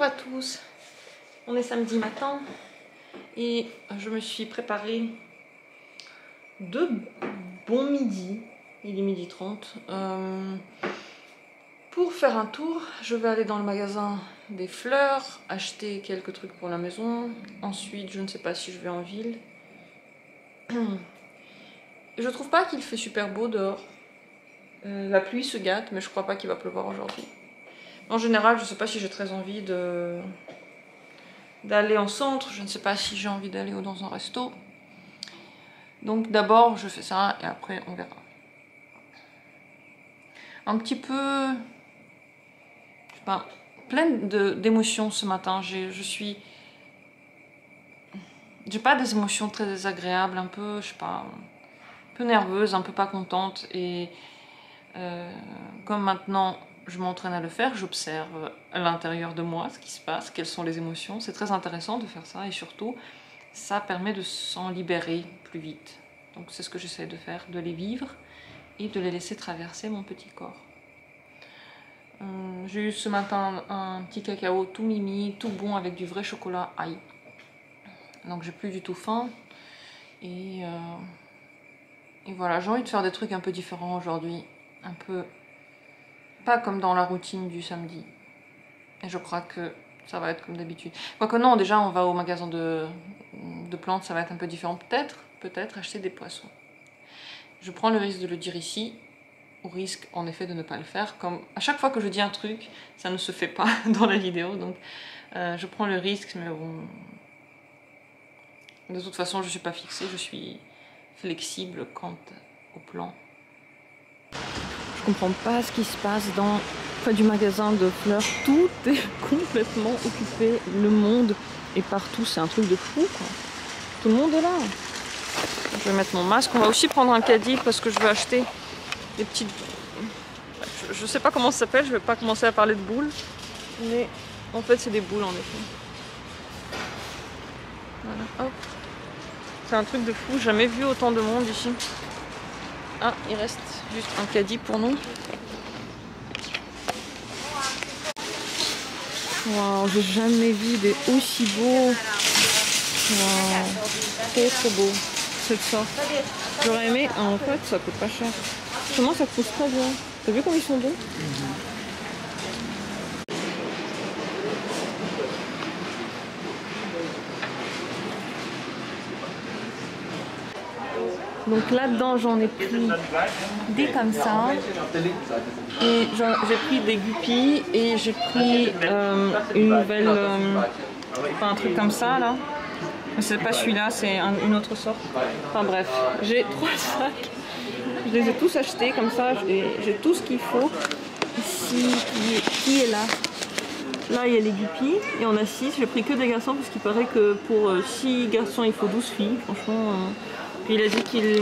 à tous, on est samedi matin et je me suis préparé deux bons midis, il est 12h30. Pour faire un tour, je vais aller dans le magasin des fleurs, acheter quelques trucs pour la maison. Ensuite, je ne sais pas si je vais en ville. Je trouve pas qu'il fait super beau dehors. La pluie se gâte, mais je crois pas qu'il va pleuvoir aujourd'hui. En général, je sais pas si j'ai très envie d'aller en centre. Je ne sais pas si j'ai envie d'aller dans un resto. Donc d'abord, je fais ça et après, on verra. Un petit peu... je sais pas, pleine d'émotions ce matin. J'ai pas des émotions très désagréables, un peu, je sais pas, un peu nerveuse, un peu pas contente. Et comme maintenant je m'entraîne à le faire, j'observe à l'intérieur de moi ce qui se passe, quelles sont les émotions. C'est très intéressant de faire ça et surtout, ça permet de s'en libérer plus vite. Donc c'est ce que j'essaie de faire, de les vivre et de les laisser traverser mon petit corps. J'ai eu ce matin un petit cacao tout mimi, tout bon avec du vrai chocolat ail. Donc j'ai plus du tout faim. Et voilà, j'ai envie de faire des trucs un peu différents aujourd'hui. Un peu... pas comme dans la routine du samedi. Et je crois que ça va être comme d'habitude. Quoique non, déjà on va au magasin de plantes, ça va être un peu différent. Peut-être acheter des poissons. Je prends le risque de le dire ici, au risque en effet de ne pas le faire. Comme à chaque fois que je dis un truc, ça ne se fait pas dans la vidéo. Donc je prends le risque, mais bon... de toute façon, je ne suis pas fixée, je suis flexible quant au plan. Je comprends pas ce qui se passe près du magasin de fleurs. Tout est complètement occupé, le monde est partout, c'est un truc de fou quoi. Tout le monde est là. Je vais mettre mon masque, on va aussi prendre un caddie parce que je veux acheter des petites... je sais pas comment ça s'appelle, je vais pas commencer à parler de boules, mais en fait c'est des boules en effet. Voilà, hop. C'est un truc de fou, jamais vu autant de monde ici. Ah, il reste juste un caddie pour nous. Waouh, j'ai jamais vu des aussi beaux. Waouh, trop beau. Cette sorte. J'aurais aimé, en fait ça coûte pas cher. Comment ça coûte très bien. T'as vu comme ils sont beaux? Donc là-dedans, j'en ai pris des comme ça. Et j'ai pris des guppies et j'ai pris une nouvelle... enfin, un truc comme ça, là. Mais c'est pas celui-là, c'est une autre sorte. Enfin bref, j'ai 3 sacs. Je les ai tous achetés comme ça. J'ai tout ce qu'il faut. Ici, qui est là? Là, il y a les guppies. Et on a 6. J'ai pris que des garçons parce qu'il paraît que pour 6 garçons, il faut 12 filles. Franchement... Puis il a dit qu'ils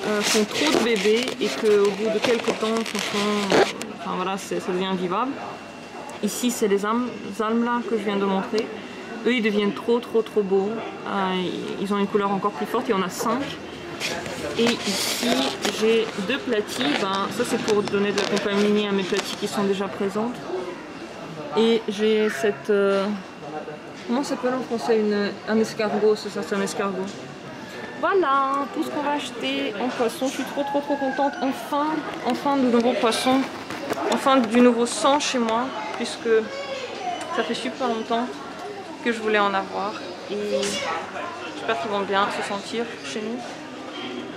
font trop de bébés et qu'au bout de quelques temps, franchement, enfin voilà, ça devient invivable. Ici, c'est les almes là que je viens de montrer. Eux, ils deviennent trop beaux. Ils ont une couleur encore plus forte. Il y en a 5. Et ici, j'ai 2 platies. Ben, ça, c'est pour donner de la compagnie à mes platies qui sont déjà présentes. Et j'ai cette... comment ça s'appelle en français? Un escargot, c'est ça, c'est un escargot. Voilà, tout ce qu'on va acheter en poisson. Je suis trop contente. Enfin de nouveaux poissons. Enfin du nouveau sang chez moi. Puisque ça fait super longtemps que je voulais en avoir. Et j'espère qu'ils vont bien se sentir chez nous.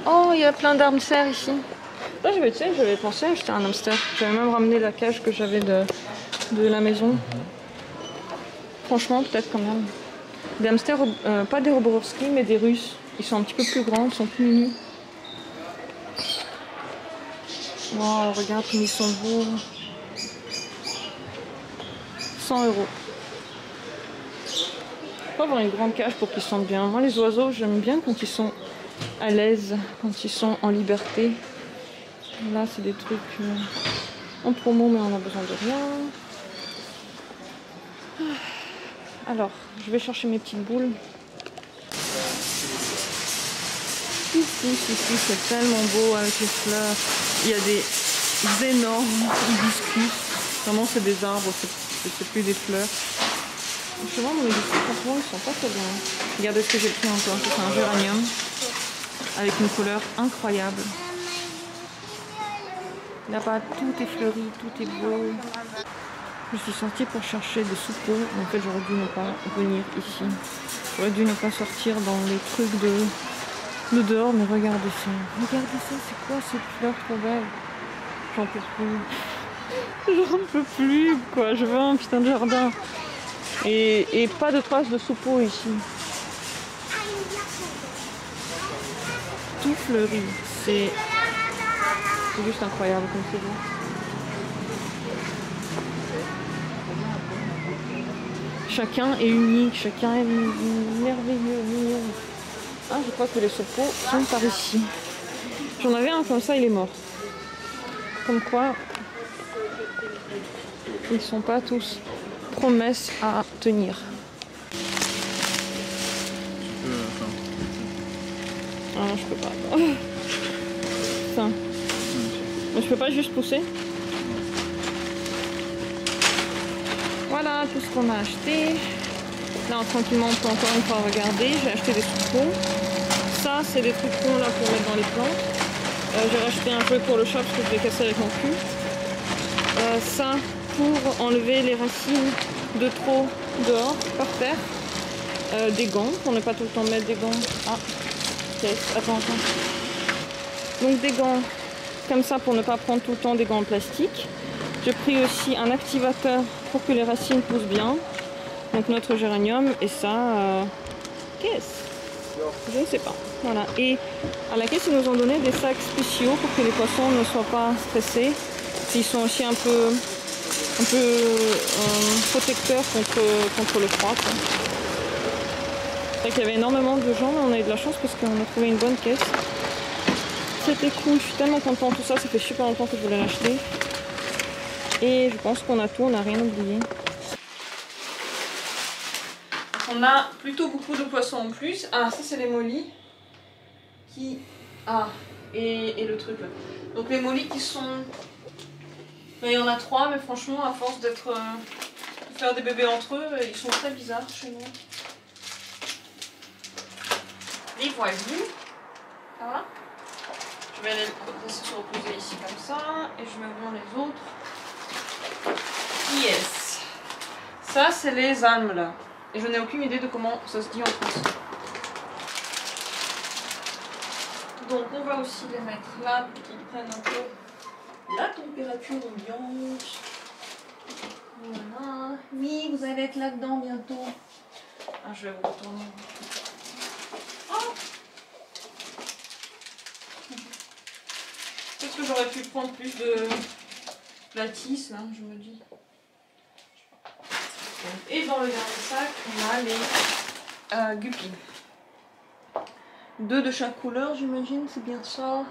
Oh, il y a plein d'hamsters ici. Là, j'avais pensé à acheter un hamster. J'avais même ramené la cage que j'avais de la maison. Franchement, peut-être quand même. Des hamsters, pas des Roborovski, mais des Russes. Ils sont un petit peu plus grands, ils sont plus mimi. Wow, regarde comme ils sont beaux. 100 €. Faut avoir une grande cage pour qu'ils se sentent bien. Moi, les oiseaux, j'aime bien quand ils sont à l'aise, quand ils sont en liberté. Là, c'est des trucs en promo, mais on a besoin de rien. Alors, je vais chercher mes petites boules. Ici, c'est tellement beau avec les fleurs. Il y a des énormes hibiscus. Vraiment, c'est des arbres, c'est plus des fleurs. Franchement, mon franchement, ils sont pas très bien. Regardez ce que j'ai pris encore. C'est un géranium avec une couleur incroyable. Là-bas, tout est fleuri, tout est beau. Je suis sortie pour chercher des soupeaux. En fait, j'aurais dû ne pas venir ici. J'aurais dû ne pas sortir dans les trucs de dehors. Mais regardez ça. Regardez ça, c'est quoi cette fleur trop belle? J'en peux plus. J'en peux plus, quoi. Je veux un putain de jardin. Et pas de traces de soupeaux ici. Tout fleuri. C'est juste incroyable comme c'est beau. Chacun est unique, chacun est merveilleux, mignon. Ah, je crois que les soupeaux sont par ici. J'en avais un comme ça, il est mort. Comme quoi, ils sont pas tous promesses à tenir. Ah non, je peux pas. Enfin, je peux pas juste pousser. Voilà tout ce qu'on a acheté. Là, tranquillement, on peut encore une fois regarder. J'ai acheté des soupeaux. Ça, c'est des trucs ronds là pour mettre dans les plantes. J'ai racheté un peu pour le chat parce que je l'ai cassé avec mon cul. Ça, pour enlever les racines de trop dehors, par terre. Des gants, pour ne pas tout le temps mettre des gants. Ah, ok, attends. Donc des gants comme ça pour ne pas prendre tout le temps des gants en plastique. J'ai pris aussi un activateur pour que les racines poussent bien. Donc notre géranium et ça, qu'est-ce? Je ne sais pas. Voilà. Et à la caisse, ils nous ont donné des sacs spéciaux pour que les poissons ne soient pas stressés. Ils sont aussi un peu protecteurs contre le froid. C'est vrai qu'il y avait énormément de gens, mais on a eu de la chance parce qu'on a trouvé une bonne caisse. C'était cool, je suis tellement contente. Tout ça, ça fait super longtemps que je voulais l'acheter. Et je pense qu'on a tout, on n'a rien oublié. On a plutôt beaucoup de poissons en plus. Ah, ça c'est les mollies. Et le truc là. Donc les mollies qui sont... Il y en a 3, mais franchement, à force de faire des bébés entre eux, ils sont très bizarres chez nous. Les voici. Ça va? Je vais les laisser se reposer ici comme ça. Et je vais ouvrir les autres. Yes. Ça, c'est les almes là. Et je n'ai aucune idée de comment ça se dit en français. Donc on va aussi les mettre là pour qu'ils prennent un peu la température ambiante. Voilà. Oui, vous allez être là-dedans bientôt. Ah, je vais vous retourner. Oh, peut-être que j'aurais pu prendre plus de la tisse là, je me dis. Et dans le dernier sac, on a les guppies. 2 de chaque couleur, j'imagine, c'est bien ça.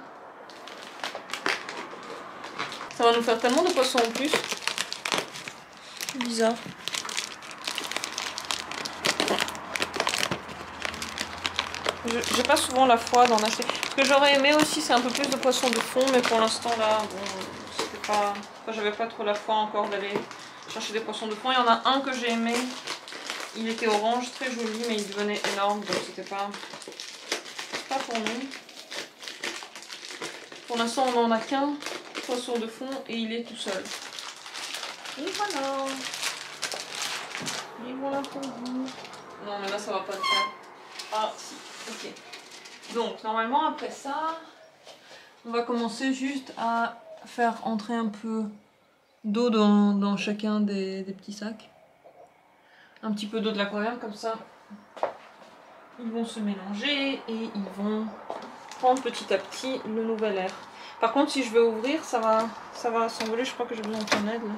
Ça va nous faire tellement de poissons en plus. C'est bizarre. J'ai pas souvent la foi d'en acheter. Ce que j'aurais aimé aussi, c'est un peu plus de poissons de fond, mais pour l'instant là, bon, c'était pas. Enfin, j'avais pas trop la foi encore d'aller chercher des poissons de fond. Il y en a un que j'ai aimé. Il était orange, très joli, mais il devenait énorme, donc c'était pas pour nous. Pour l'instant, on n'en a qu'un poisson de fond et il est tout seul. Et voilà. Et voilà pour vous. Non, mais là, ça va pas le faire. Ah, si, ok. Donc, normalement, après ça, on va commencer juste à faire entrer un peu d'eau dans chacun des petits sacs. Un petit peu d'eau de l'aquarium, comme ça. Ils vont se mélanger et ils vont prendre petit à petit le nouvel air. Par contre, si je veux ouvrir, ça va s'envoler. Je crois que j'ai besoin de ton aide. Là.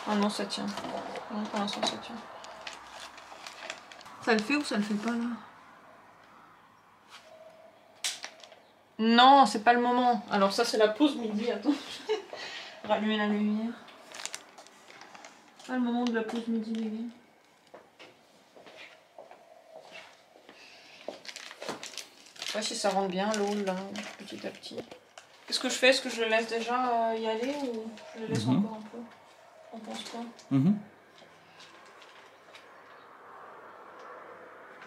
Ah non, ça tient. Non, pour l'instant, ça tient. Ça le fait ou ça le fait pas là? Non, c'est pas le moment. Alors ça, c'est la pause midi. Attends, je vais rallumer la lumière. Pas le moment de la pause midi, les gars. Je sais pas si ça rentre bien l'eau là, petit à petit. Qu'est-ce que je fais? Est-ce que je le laisse déjà y aller ou je le laisse encore un peu? On pense quoi?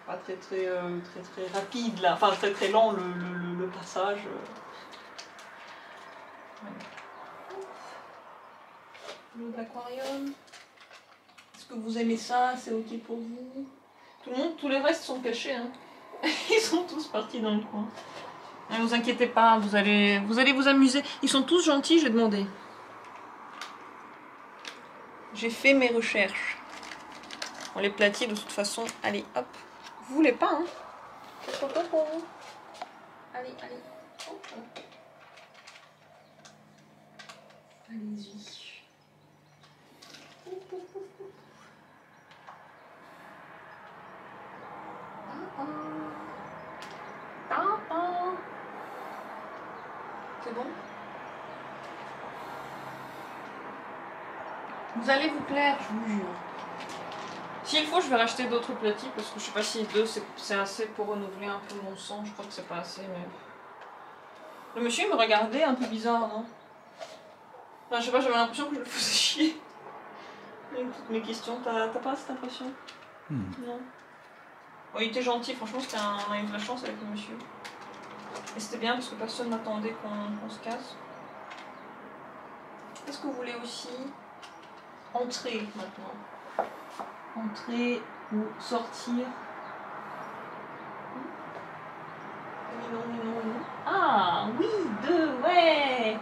pas très rapide là, enfin très lent le passage. L'eau d'aquarium. Est-ce que vous aimez ça? C'est ok pour vous? Tout le monde, tous les restes sont cachés. Hein. Ils sont tous partis dans le coin. Ne vous inquiétez pas, vous allez vous amuser. Ils sont tous gentils, j'ai demandé. J'ai fait mes recherches. Bon, les platiers de toute façon, allez hop. Vous voulez pas hein? Pourquoi pas pour vous? Allez. Oh. Allez-y. C'est bon? Vous allez vous plaire, je vous jure. S'il faut, je vais racheter d'autres platis parce que je sais pas si 2 c'est assez pour renouveler un peu mon sang. Je crois que c'est pas assez, mais. Le monsieur il me regardait un peu bizarre, non? Enfin, je sais pas, j'avais l'impression que je le faisais chier. Avec toutes mes questions, t'as pas cette impression? Non. Bon, il était gentil, franchement, on a eu de la chance avec le monsieur. Et c'était bien parce que personne n'attendait qu'on se casse. Qu'est-ce que vous voulez aussi? Entrer maintenant. Entrer ou sortir. Non. Ah oui, 2, ouais.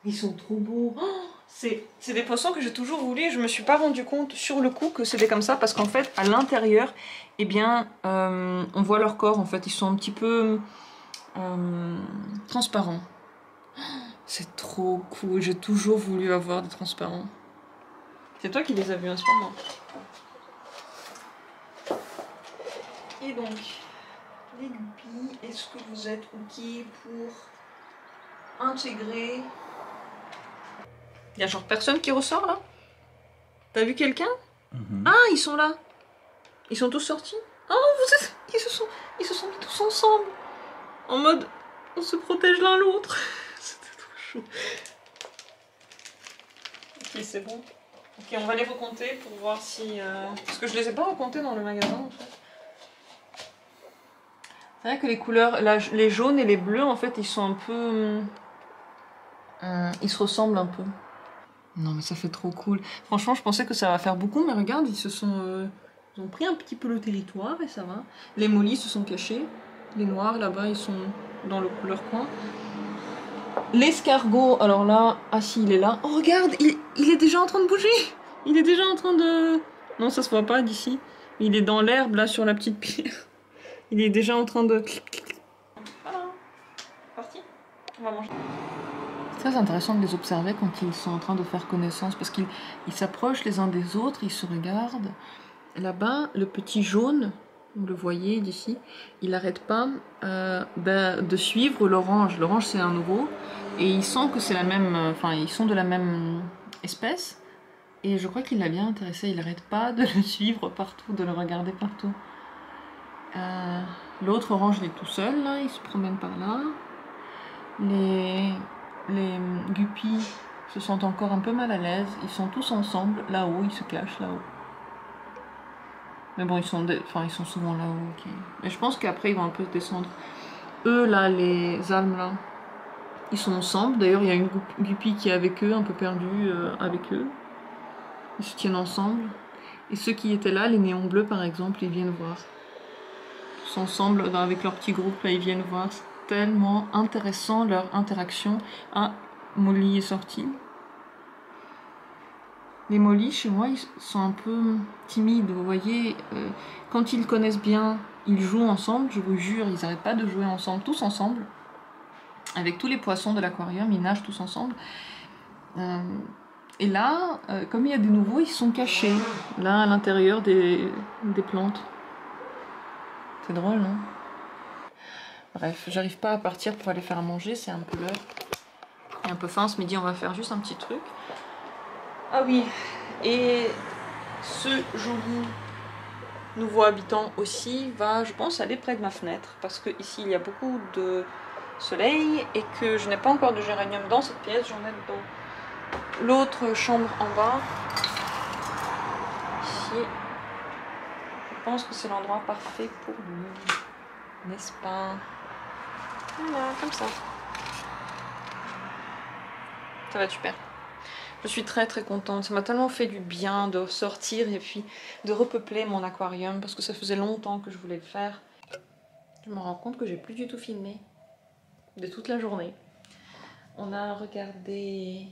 Ils sont trop beaux. Oh, c'est des poissons que j'ai toujours voulu. Je me suis pas rendu compte sur le coup que c'était comme ça parce qu'en fait à l'intérieur, eh bien, on voit leur corps en fait. Ils sont un petit peu transparents. C'est trop cool. J'ai toujours voulu avoir des transparents. C'est toi qui les as vus à ce moment. Et donc, les guppies, est-ce que vous êtes ok pour intégrer? Il y a genre personne qui ressort là? T'as vu quelqu'un? Ah, ils sont là. Ils sont tous sortis? Oh, ils se sont mis tous ensemble. En mode, on se protège l'un l'autre. C'était trop chaud. Ok, c'est bon. Ok, on va les recompter pour voir si... Parce que je les ai pas recomptés dans le magasin en fait. C'est vrai que les couleurs, les jaunes et les bleus en fait, ils sont un peu... ils se ressemblent un peu. Non mais ça fait trop cool. Franchement, je pensais que ça va faire beaucoup, mais regarde, ils ont pris un petit peu le territoire et ça va. Les mollies se sont cachés. Les noirs là-bas, ils sont dans leur coin. L'escargot, alors là, ah si, il est là. Oh regarde, il est déjà en train de bouger. Il est déjà en train de... Non, ça se voit pas d'ici. Il est dans l'herbe là sur la petite pierre. Il est déjà en train de... Voilà, parti. On va manger. C'est très intéressant de les observer quand ils sont en train de faire connaissance parce qu'ils s'approchent les uns des autres, ils se regardent. Là-bas, le petit jaune, vous le voyez d'ici, il n'arrête pas de suivre l'orange. L'orange c'est un nouveau et il sent que c'est la même, enfin ils sont de la même espèce et je crois qu'il l'a bien intéressé. Il n'arrête pas de le suivre partout, de le regarder partout. L'autre orange il est tout seul là, il se promène par là. Les guppies se sentent encore un peu mal à l'aise. Ils sont tous ensemble là-haut, ils se cachent là-haut. Mais bon, ils sont souvent là-haut. Okay. Mais je pense qu'après ils vont un peu descendre. Eux là, les almes là, ils sont ensemble. D'ailleurs, il y a une guppy qui est avec eux, un peu perdue avec eux. Ils se tiennent ensemble. Et ceux qui étaient là, les néons bleus par exemple, ils viennent voir. Tous ensemble avec leur petit groupe là, ils viennent voir. Tellement intéressant leur interaction. Ah, Molly est sortie. Les Molly chez moi ils sont un peu timides, vous voyez, quand ils connaissent bien, ils jouent ensemble, je vous jure, ils n'arrêtent pas de jouer ensemble, tous ensemble, avec tous les poissons de l'aquarium, ils nagent tous ensemble. Et là, comme il y a des nouveaux, ils sont cachés, là à l'intérieur des plantes. C'est drôle, non? Bref, j'arrive pas à partir pour aller faire à manger, c'est un peu l'heure. Il est un peu faim ce midi, on va faire juste un petit truc. Ah oui, et ce joli nouveau habitant aussi va, je pense, aller près de ma fenêtre. Parce que ici il y a beaucoup de soleil et que je n'ai pas encore de géranium dans cette pièce, j'en ai l'autre chambre en bas. Ici. Je pense que c'est l'endroit parfait pour lui. N'est-ce pas? Voilà, comme ça. Ça va être super. Je suis très très contente. Ça m'a tellement fait du bien de sortir et puis de repeupler mon aquarium parce que ça faisait longtemps que je voulais le faire. Je me rends compte que j'ai plus du tout filmé de toute la journée. On a regardé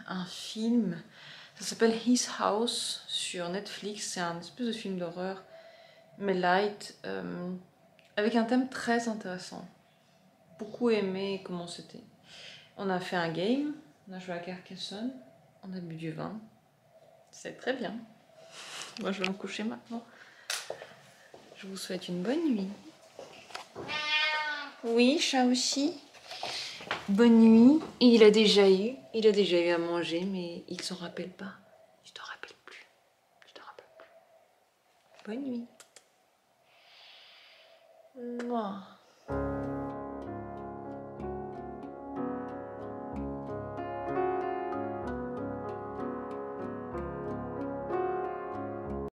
un film, ça s'appelle His House sur Netflix. C'est un espèce de film d'horreur, mais light, avec un thème très intéressant. Beaucoup aimé comment c'était. On a fait un game, on a joué à Carcassonne, on a bu du vin. C'est très bien. Moi je vais me coucher maintenant. Je vous souhaite une bonne nuit. Oui, chat aussi. Bonne nuit. Il a déjà eu à manger, mais il s'en rappelle pas. Je te rappelle plus. Je te rappelle plus. Bonne nuit. Mouah.